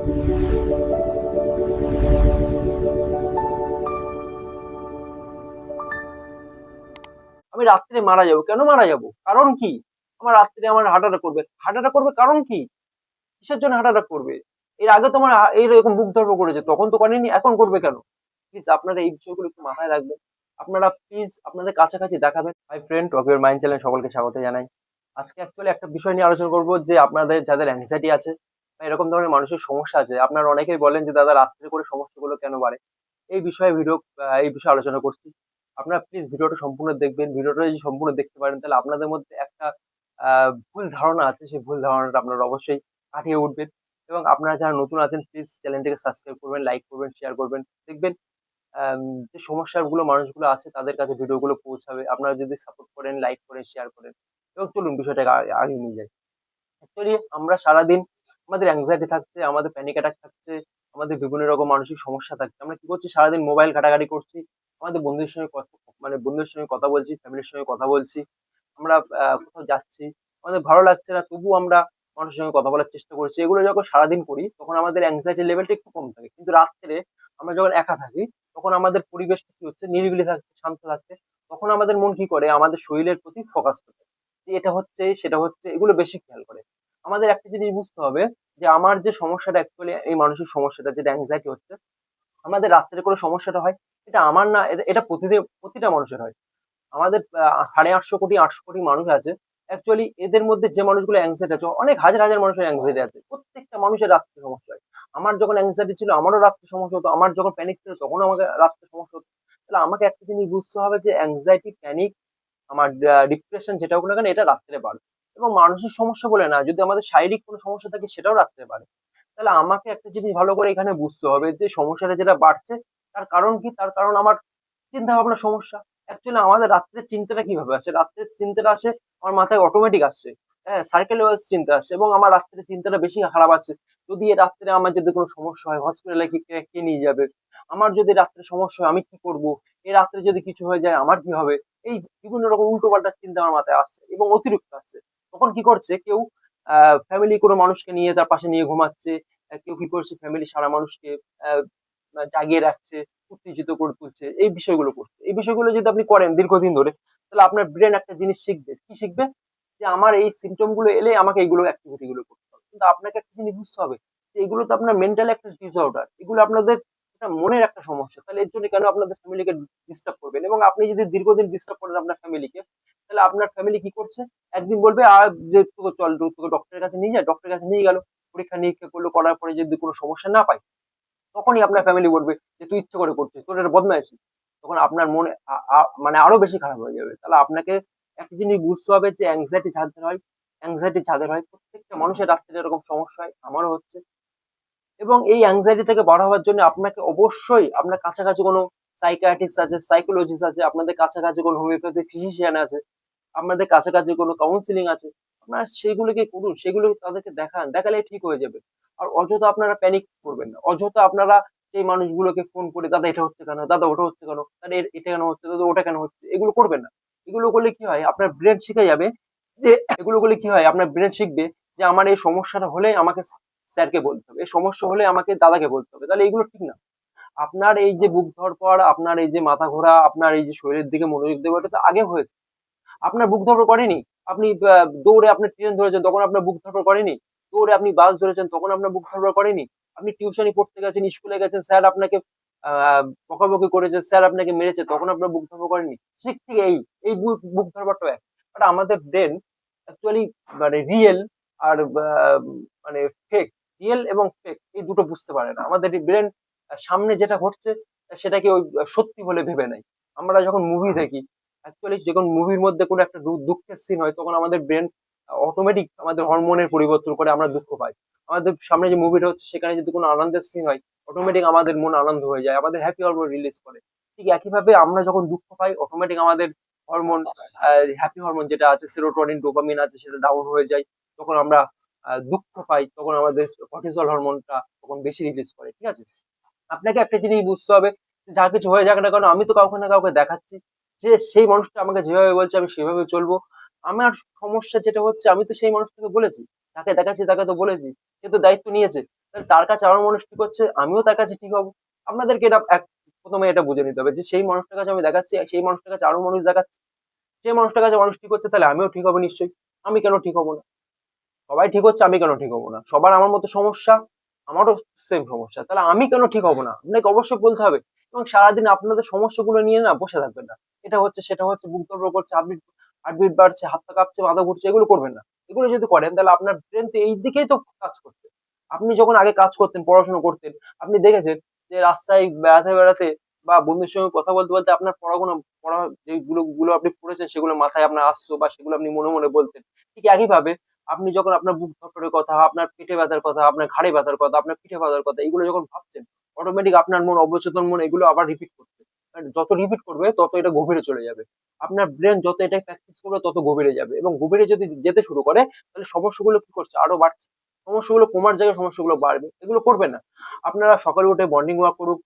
আমি রাত্রে মারা যাবো। কেন মারা যাবো? কারণ কি? আমার রাত্রে আমার হার্ট অ্যাটাক করবে। হার্ট অ্যাটাক করবে কারণ কি? কিসের জন্য হার্ট অ্যাটাক করবে? এর আগে তো আমার এইরকম বুক ধড়ফড় করেছে। তখন তো করেনি, এখন করবে কেন? প্লিজ আপনারা এই বিষয়গুলো একটু মাথায় রাখবেন। আপনারা প্লিজ আপনাদের কাছাকাছি দেখাবেন। Hi friend, walk your mind চ্যানেলে সকলকে স্বাগত জানাই। আজকে অ্যাকচুয়ালি একটা বিষয় নিয়ে আলোচনা করব যে আপনাদের যাদের অ্যাংজাইটি আছে বা এরকম ধরনের মানসিক সমস্যা আছে, আপনারা অনেকেই বলেন যে দাদা রাত্রে করে সমস্যাগুলো কেন বাড়ে? এই বিষয়ে আলোচনা করছি। আপনারা প্লিজ ভিডিওটা সম্পূর্ণ দেখবেন। ভিডিওটা যদি সম্পূর্ণ দেখতে পারেন তাহলে আপনাদের মধ্যে একটা ভুল ধারণা আছে, সেই ভুল ধারণাটা আপনারা অবশ্যই কাটিয়ে উঠবেন। এবং আপনারা যারা নতুন আছেন প্লিজ চ্যানেলটিকে সাবস্ক্রাইব করবেন, লাইক করবেন, শেয়ার করবেন। দেখবেন যে সমস্যাগুলো মানুষগুলো আছে তাদের কাছে ভিডিওগুলো পৌঁছাবে। আপনারা যদি সাপোর্ট করেন, লাইক করেন, শেয়ার করেন। এবং চলুন বিষয়টাকে আগিয়ে নিয়ে যাই। অ্যাকচুয়ালি আমরা সারাদিন আমাদের অ্যাংজাইটি থাকছে, আমাদের প্যানিক অ্যাটাক থাকছে, আমাদের বিভিন্ন রকম মানসিক সমস্যা থাকছে। আমরা কি করছি? সারাদিন মোবাইল ঘাটাঘাটি করছি। আমাদের বন্ধুদের সঙ্গে কথা বলছি, ফ্যামিলির সঙ্গে কথা বলছি। আমরা কোথাও যাচ্ছি, আমাদের ভালো লাগছে না তবুও আমরা মানুষের সঙ্গে কথা বলার চেষ্টা করছি। এগুলো যখন সারাদিন করি তখন আমাদের অ্যাংজাইটি লেভেলটা একটু কম থাকে। কিন্তু রাত্রে আমরা যখন একা থাকি তখন আমাদের পরিবেশটা কি হচ্ছে? নিরিবিলি থাকছে, শান্ত থাকছে। তখন আমাদের মন কি করে? আমাদের শরীরের প্রতি ফোকাস করে। যে এটা হচ্ছে, সেটা হচ্ছে, এগুলো বেশি খেয়াল করে। আমাদের একটা জিনিস বুঝতে হবে যে আমার যে সমস্যাটা অ্যাকচুয়ালি এই মানসিক সমস্যাটা যেটা অ্যাংজাইটি হচ্ছে, আমাদের রাত্রে করে সমস্যাটা হয়, এটা আমার না, এটা প্রতিটা মানুষের হয়। আমাদের 850 কোটি 800 কোটি মানুষ আছে। অ্যাকচুয়ালি এদের মধ্যে যে মানুষগুলো অ্যাংজাইটি আছে, অনেক হাজার, হাজার মানুষের অ্যাংজাইটি আছে। প্রত্যেকটা মানুষের রাত্রে সমস্যা হয়। আমার যখন অ্যাংজাইটি ছিল আমারও রাত্রে সমস্যা হতো। আমার যখন প্যানিক ছিল তখনও আমাকে রাত্রে সমস্যা হতো। তাহলে আমাকে একটা জিনিস বুঝতে হবে যে অ্যাংজাইটি, প্যানিক, আমার ডিপ্রেশন যেটা হোক না কেন এটা রাত্রে বাড়ে। এবং মানসিক সমস্যা বলে না, যদি আমাদের শারীরিক কোনো সমস্যা থাকে সেটাও রাত্রে বাড়ে। তাহলে আমাকে একটা জিনিস ভালো করে এখানে বুঝতে হবে যে সমস্যাটা যেটা বাড়ছে তার কারণ কি? তার কারণ আমার চিন্তা ভাবনার সমস্যা। অ্যাকচুয়ালি আমাদের রাত্রের চিন্তাটা কিভাবে আসে? রাত্রের চিন্তাটা আসে আমার মাথায় অটোমেটিক আসছে। হ্যাঁ? সার্কেল ওয়াইজ চিন্তা আসছে এবং আমার রাত্রে চিন্তাটা বেশি খারাপ আসছে। যদি এ রাত্রে আমার যদি কোনো সমস্যা হয়, হসপিটালে কে নিয়ে যাবে? আমার যদি রাত্রে সমস্যা হয় আমি কি করব? এই রাত্রে যদি কিছু হয়ে যায় আমার কি হবে? এই বিভিন্ন রকম উল্টোপাল্টা চিন্তা আমার মাথায় আসছে এবং অতিরিক্ত আসছে। তখন কি করছে কেউ? আ ফ্যামিলি কোনো মানুষকে নিয়ে তার পাশে নিয়ে ঘুমাচ্ছে। কেউ কি করছে? ফ্যামিলির সারা মানুষকে আ জাগিয়ে রাখছে, উত্তেজিত করে তুলছে। এই বিষয়গুলো করছে। এই বিষয়গুলো যদি আপনি করেন দীর্ঘদিন ধরে, তাহলে আপনার ব্রেইন একটা জিনিস শিখবে। কি শিখবে? যে আমার এই সিম্পটম গুলো এলে আমাকে এইগুলো এক্টিভিটি গুলো করতে হবে। কিন্তু আপনাকে একটা জিনিস বুঝতে হবে যে এগুলো তো আপনার মেন্টাল একটা ডিসঅর্ডার। এগুলো আপনাদের একটা মনের একটা সমস্যা। তাহলে এর জন্য কেন আপনাদের ফ্যামিলিকে ডিস্টার্ব করবেন? এবং আপনি যদি দীর্ঘদিন ডিস্টার্ব করেন আপনার ফ্যামিলিকে, তাহলে আপনার ফ্যামিলি কি করছে? একদিন বলবে যে তোকে চল তোকে ডক্টরের কাছে নিয়ে যাই। ডক্টরের কাছে নিয়ে গেল। পরীক্ষা-নিরীক্ষা করলো, করার পরে যদি কোনো সমস্যা না পায়, তখনই আপনার ফ্যামিলি বলবে যে, "তুই ইচ্ছে করে করছিস। তোর এটা বদমাইশি।" তখন আপনার মনে আ আ মানে আরো বেশি খারাপ হয়ে যাবে। তাহলে আপনাকে একটা জিনিস বুঝতে হবে যে এনক্সাইটি যাদের হয় প্রত্যেকটা মানুষের রাত্রে এরকম সমস্যা হয়। আমারও হচ্ছে। এবং এই অ্যাংজাইটি থেকে বার হওয়ার জন্য আপনাকে অবশ্যই আপনার কাছাকাছি কোনো সাইকিয়াট্রিস্ট আছে, সাইকোলজিস্ট আছে, আপনাদের কাছাকাছি কোনো হোমিওপ্যাথি ফিজিশিয়ান আছে, আপনাদের কাছাকাছি কোনো কাউন্সেলিং আছে। আপনারা সেগুলোকে করুন, সেগুলো তাদেরকে দেখান। দেখালেই ঠিক হয়ে যাবে। আর অযথা আপনারা প্যানিক করবেন না। অযথা আপনারা সেই মানুষগুলোকে ফোন করে, "দাদা এটা হচ্ছে কেন? দাদা ওটা হচ্ছে কেন? দাদা এটা কেন হচ্ছে? দাদা ওটা কেন হচ্ছে?" এগুলো করবেন না। এগুলো করলে কি হয়? আপনার ব্রেইন শিখে যাবে যে এগুলো করলে কি হয়? আপনার ব্রেইন শিখবে যে আমার এই সমস্যাটা হলে আমাকে স্যারকে বলতে হবে। এই সমস্যা হলে আমাকে দাদাকে বলতে হবে। তাহলে এগুলো ঠিক না। আপনার এই যে বুক ধড়ফড়, আপনার এই যে মাথা ঘোরা, আপনার এই যে শরীরের দিকে মনোযোগ দেওয়া, এটা তো আগে হয়েছে। আপনার বুক ধড়ফড় করেনি? আপনি দৌড়ে আপনি ট্রেন ধরেছেন তখন আপনার বুক ধড়ফড় করেনি? দৌড়ে আপনি বাস ধরেছেন তখন আপনার বুক ধড়ফড় করেনি? আপনি টিউশনি পড়তে গেছেন, স্কুলে গেছেন, স্যার আপনাকে আ বকাবকি করেছে, স্যার আপনাকে মেরেছে, তখন আপনার বুক ধড়ফড় করেনি? ঠিক এই বুক ধড়ফড়টাও এক। বাট আমাদের ব্রেইন অ্যাকচুয়ালি মানে রিয়েল আর মানে ফেক, রিয়েল এবং ফেক এই দুটো বুঝতে পারে না। আমাদের ব্রেইন সামনে যেটা ঘটছে সেটাকে ওই সত্যি বলে ভেবে নেয়। আমরা যখন মুভি দেখি, অ্যাকচুয়ালি যখন মুভির মধ্যে কোনো একটা দুঃখের সিন হয় তখন আমাদের ব্রেন অটোমেটিক আমাদের হরমোনের পরিবর্তন করে আমরা দুঃখ পাই। আমাদের সামনে যে মুভিটা হচ্ছে সেখানে যদি কোনো আনন্দের সিন হয় অটোমেটিক আমাদের মন আনন্দ হয়ে যায়। আমাদের হ্যাপি হরমোন রিলিজ করে। ঠিক একইভাবে আমরা যখন দুঃখ পাই অটোমেটিক আমাদের হরমোন আ হ্যাপি হরমোন যেটা আছে সেরোটোনিন, ডোপামিন আছে সেটা ডাউন হয়ে যায়। তখন আমরা দুঃখ পাই। তখন আমাদের কর্টিসল হরমোনটা তখন বেশি রিলিজ করে। ঠিক আছে? আপনাকে একটা জিনিস বুঝতে হবে যে যা কিছু হয়ে যাক না কেন আমি তো কাউকে না কাউকে দেখাচ্ছি। যে সেই মানুষটা আমাকে যেভাবে বলছে আমি সেভাবে চলবো। আমার সমস্যা যেটা হচ্ছে আমি তো সেই মানুষটাকে বলেছি। যাকে দেখাচ্ছি তাকে তো বলেছি। সে তো দায়িত্ব নিয়েছে। তাহলে তার কাছে আমার মানুষ ঠিক হচ্ছে, আমিও তার কাছে ঠিক হবো। আপনাদেরকে এটা প্রথমে এটা বুঝে নিতে হবে যে সেই মানুষটার কাছে আমি দেখাচ্ছি, সেই মানুষটার কাছে আরো মানুষ দেখাচ্ছে, সেই মানুষটার কাছে মানুষ ঠিক হচ্ছে, তাহলে আমিও ঠিক হবো নিশ্চয়ই। আমি কেন ঠিক হবো না? সবাই ঠিক হচ্ছে, আমি কেন ঠিক হবো না? সবার আমার মতো সমস্যা, আমারও সেম সমস্যা, তাহলে আমি কেন ঠিক হবো না? আপনাকে অবশ্যই বলতে হবে। এবং সারাদিন আপনাদের সমস্যাগুলো নিয়ে না বসে থাকবেন না। এটা হচ্ছে সেটা হচ্ছে, বুক ধড়ফড় করছে, হার্টবিট বাড়ছে, হাত পা কাঁপছে, মাথা ঘুরছে, এগুলো করবেন না। এগুলো যদি করেন তাহলে আপনার ব্রেন তো এই দিকেই তো কাজ করছে। আপনি যখন আগে কাজ করতেন, পড়াশোনা করতেন, আপনি দেখেছেন যে রাস্তায় বেড়াতে বেড়াতে বা বন্ধুর সঙ্গে কথা বলতে বলতে আপনার পড়া যেগুলো আপনি পড়েছেন সেগুলো মাথায় আপনার আসতো বা সেগুলো আপনি মনে মনে বলতেন। ঠিক একইভাবে আপনি যখন আপনার বুক ধড়ফড়ের কথা, আপনার পেটে ব্যথার কথা, আপনার ঘাড়ে ব্যথার কথা, আপনার পিঠে ব্যথার কথা, এগুলো যখন ভাবছেন, অটোমেটিক আপনার মন, অবচেতন মন এগুলো আবার রিপিট করছে। যত রিপিট করবে তত এটা গভীরে চলে যাবে। আপনার ব্রেন যত এটা প্র্যাকটিস করবে তত গভীরে যাবে, এবং গভীরে যদি যেতে শুরু করে তাহলে সমস্যাগুলো কি করছে, আরো বাড়ছে। সমস্যাগুলো কমার জায়গায় সমস্যাগুলো বাড়বে। এগুলো করবেন না। আপনারা সকালে উঠে মর্নিং ওয়াক করুন,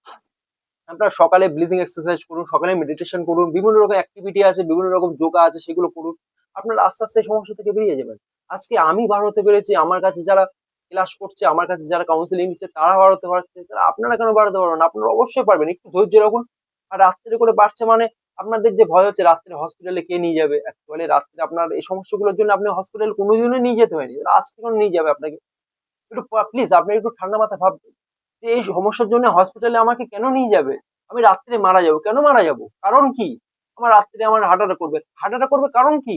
আপনারা সকালে ব্রিদিং এক্সারসাইজ করুন, সকালে মেডিটেশন করুন, বিভিন্ন রকম অ্যাক্টিভিটি আছে, বিভিন্ন রকম যোগা আছে, সেগুলো করুন। আপনারা আস্তে আস্তে এই সমস্যা থেকে বেরিয়ে যাবেন। আজকে আমি বার হতে পেরেছি, আমার কাছে যারা ক্লাস করছে, আমার কাছে যারা কাউন্সেলিং দিচ্ছে তারা বার হতে পারছে, তাহলে আপনারা কেন বার হতে পারবেন না? আপনারা অবশ্যই পারবেন। একটু ধৈর্য রাখুন। আর রাত্তিরে করে বাড়ছে মানে আপনাদের যে ভয় হচ্ছে রাত্রে হসপিটালে কে নিয়ে যাবে? অ্যাকচুয়ালি রাত্রে আপনার এই সমস্যাগুলোর জন্য আপনি হসপিটালে কোনোদিনও নিয়ে যেতে হয়নি। তাহলে আজকে কেন নিয়ে যাবে আপনাকে? একটু প্লিজ আপনি একটু ঠান্ডা মাথায় ভাববেন যে এই সমস্যার জন্য হসপিটালে আমাকে কেন নিয়ে যাবে? আমি রাত্রে মারা যাবো। কেন মারা যাবো? কারণ কি? আমার রাত্রে আমার হার্ট অ্যাটাক করবে। হার্ট অ্যাটাক করবে কারণ কি?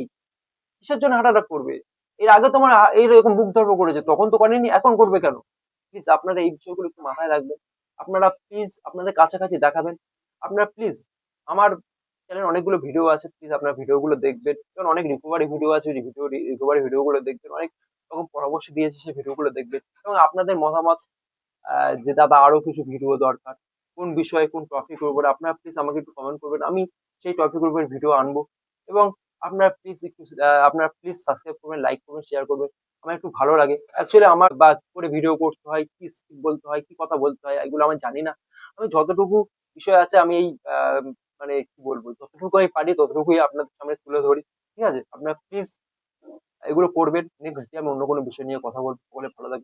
কিসের জন্য হার্ট অ্যাটাক করবে? এর আগে তো আমার এইরকম বুক ধড়ফড় করেছে, তখন তো করেনি, এখন করবে কেন? প্লিজ আপনারা এই বিষয়গুলো একটু মাথায় রাখবেন। আপনারা প্লিজ আপনাদের কাছাকাছি দেখাবেন। আপনারা প্লিজ আমার চ্যানেলে অনেকগুলো ভিডিও আছে। প্লিজ আপনারা ভিডিওগুলো দেখবেন। কারণ অনেক রিকভারি ভিডিও আছে, রিকভারি ভিডিওগুলো দেখবেন। অনেক রকম পরামর্শ দিয়েছি, সেই ভিডিওগুলো দেখবেন। এবং আপনাদের মতামত, যে দাদা আরো কিছু ভিডিও দরকার, কোন বিষয়ে কোন টপিকের উপরে, আপনারা প্লিজ আমাকে একটু কমেন্ট করবেন। আমি সেই টপিকের উপরে ভিডিও আনবো। এবং আপনারা প্লিজ সাবস্ক্রাইব করবেন, লাইক করবেন, শেয়ার করবেন। আমার একটু ভালো লাগে। অ্যাকচুয়ালি আমার বা কি করে ভিডিও করতে হয়, কি স্ক্রিপ্ট বলতে হয়, কি কথা বলতে হয়, এগুলো আমি জানি না। আমি যতটুকু বিষয় আছে আমি এই মানে কি বলবো, যতটুকু আমি পারি ততটুকুই আপনাদের সামনে তুলে ধরি। ঠিক আছে? আপনারা প্লিজ এগুলো করবেন। নেক্সট ডে আমি অন্য কোনো বিষয় নিয়ে কথা বলবো। বলে ভালো থাকবেন।